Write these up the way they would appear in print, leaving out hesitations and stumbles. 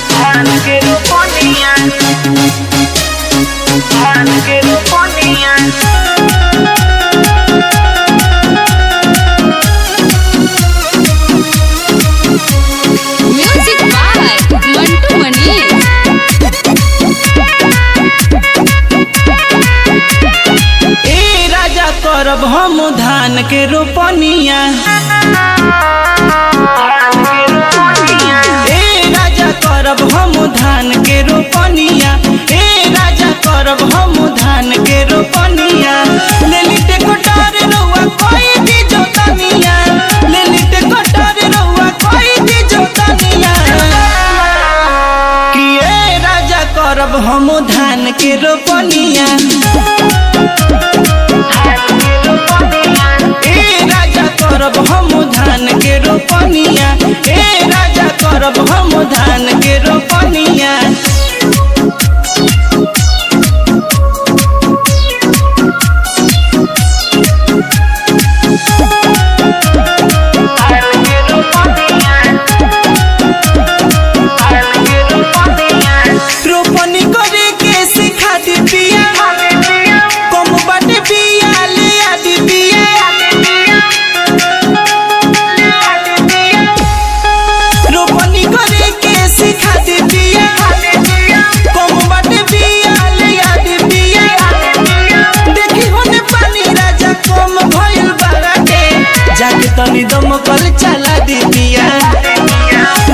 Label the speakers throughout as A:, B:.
A: धान के रोपनिया, धान के रोपनिया।
B: म्यूजिक बाय मंटू मनी।
C: ए राजा करब हम धान के रोपनिया, ए राजा करब हम धान के रोपनिया, ए राजा करब हम धान के रोपनिया। ले लिटे कोटार रउआ कोई दी जोतनिया, ले लिटे कोटार रउआ कोई दी जोतनिया। कि ए राजा करब हम धान के रोपनिया, ए राजा करब हम धान के रोपनिया, ए राजा करब हम धान के रोपनिया। रोपनी करे के सिखा दी पिया, कम बाटे पिया ले आदि पिया। रोपनी करे के सिखा दी पिया, कम बाटे पिया ले आदि पिया। देखी होने पानी राजा कम भइल बाटे, जाके तनी दमकल चला दी पिया।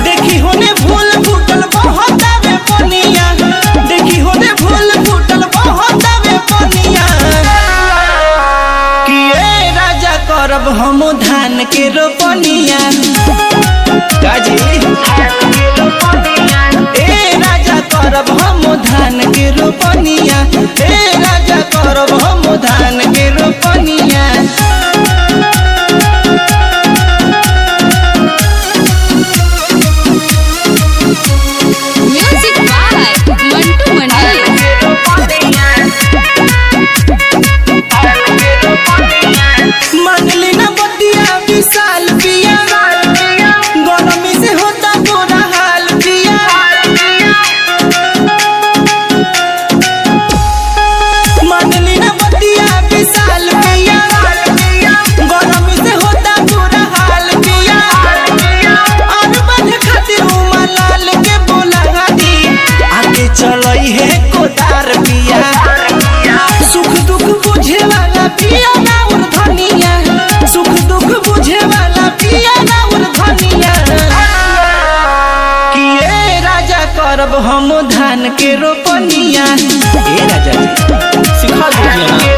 C: देखी होने भूल फूटल बहुत आवे पनिया, देखी होने भूल फूटल बहुत आवे पनिया। कि ए राजा करब हम धान के रोपनिया, काजी ए राजा करब हम धान के रोपनिया, ए राजा करब हम धान के रोपनिया।
B: म्यूजिक बाय मंटू मनी।
C: मानली ना बतिया विशाल पिया, गरमी से होता बुरा हाल पिया। मानली ना बतिया विशाल पिया, गरमी से होता बुरा हाल पिया। और बन खातिर उमलाल के बोला दी, आगे चलई है कोदार पिया। सुख दुख बुझे वाला पिया ना उर धनिया, सुख दुख बुझे वाला पिया ना उर धनिया। कि ए राजा करब हम धान के रोपनिया, ए राजा जी सिखा दीजिए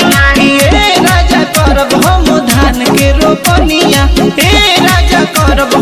C: ना। कि ए राजा करब हम धान के रोपनिया, ए राजा करब